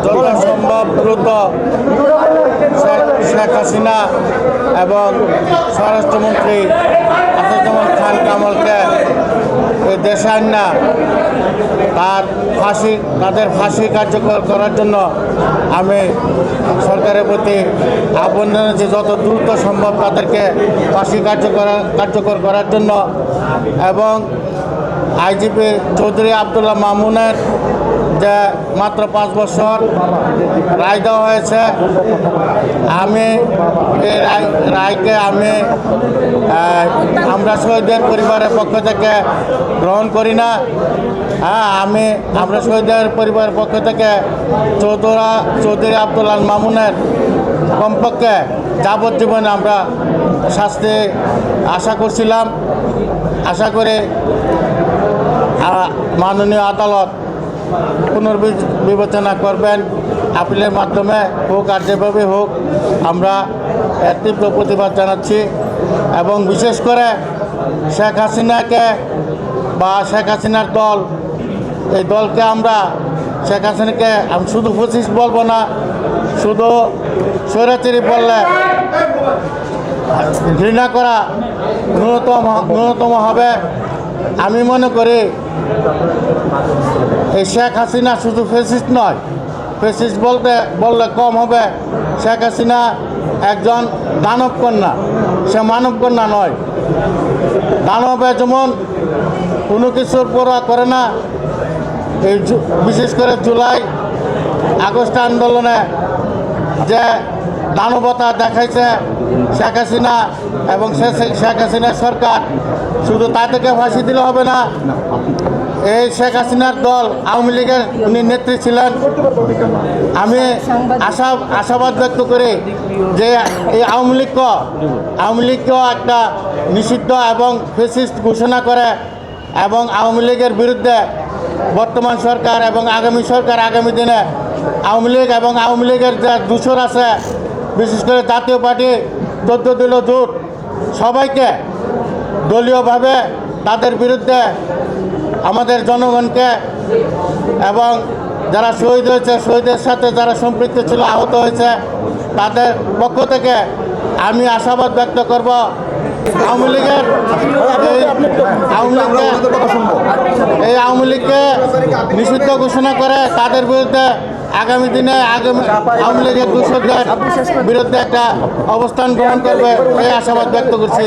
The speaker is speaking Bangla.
যথাসম্ভব দ্রুত শেখ হাসিনা এবং স্বরাষ্ট্রমন্ত্রী আসাদুজ্জামান খান কামালকে এই দেশে আইনা তাদের ফাঁসি কার্যকর করার জন্য আমি সরকারের প্রতি আহ্বান জানাচ্ছি যত দ্রুত সম্ভব তাদেরকে ফাঁসি কার্যকর করার জন্য। এবং আইজিপি চৌধুরী আবদুল্লাহ মামুনের যে মাত্র 5 বছর রায় দেওয়া হয়েছে, আমি এই রায়কে আমরা শহীদের পরিবারের পক্ষ থেকে গ্রহণ করি না। আমরা শহীদের পরিবারের পক্ষ থেকে চৌধুরী আবদুল্লাহ মামুনের কমপক্ষে যাবজ্জীবন আমরা শাস্তি আশা করছিলাম। আশা করে মাননীয় আদালত পুনর্বিবেচনা করবেন, আপিলের মাধ্যমে হোক আর যেভাবে হোক আমরা এর তীব্র প্রতিবাদ জানাচ্ছি। এবং বিশেষ করে শেখ হাসিনাকে বা শেখ হাসিনার দল, এই দলকে আমরা শেখ হাসিনাকে আমি শুধু ফ্যাসিস্ট বলবো না, শুধু স্বৈরাচারী বললে ঘৃণা করা ন্যূনতম হবে। আমি মনে করি এই শেখ হাসিনা শুধু ফ্যাসিস্ট নয়, ফ্যাসিস্ট বললে কম হবে। শেখ হাসিনা একজন দানব কন্যা, সে মানব কন্যা নয়। দানবে যেমন কোনো কিছুর পরোয়া করে না, এই বিশেষ করে জুলাই আগস্ট আন্দোলনে যে দানবতা দেখাইছে শেখ হাসিনা এবং শেখ হাসিনার সরকার, শুধু তাদেরকে ফাঁসি দিলে হবে না। এই শেখ হাসিনার দল আওয়ামী লীগের উনি নেত্রী ছিলেন। আমি আশাবাদ ব্যক্ত করি যে এই আওয়ামী লীগকেও একটা নিষিদ্ধ এবং ফ্যাসিস্ট ঘোষণা করে এবং আওয়ামী লীগের বিরুদ্ধে বর্তমান সরকার এবং আগামী সরকার আগামী দিনে আওয়ামী লীগ এবং আওয়ামী লীগের যে দূষর আছে, বিশেষ করে জাতীয় পার্টি 14 দলীয় জোট, সবাইকে দলীয়ভাবে তাদের বিরুদ্ধে আমাদের জনগণকে এবং যারা শহীদ হয়েছে, শহীদের সাথে যারা সম্পৃক্ত ছিল, আহত হয়েছে, তাদের পক্ষ থেকে আমি আশাবাদ ব্যক্ত করব আওয়ামী লীগকে নিষিদ্ধ ঘোষণা করে তাদের বিরুদ্ধে আগামী দিনে আওয়ামী লীগের দূষকদের বিরুদ্ধে একটা অবস্থান গ্রহণ করবে, এই আশাবাদ ব্যক্ত করছি।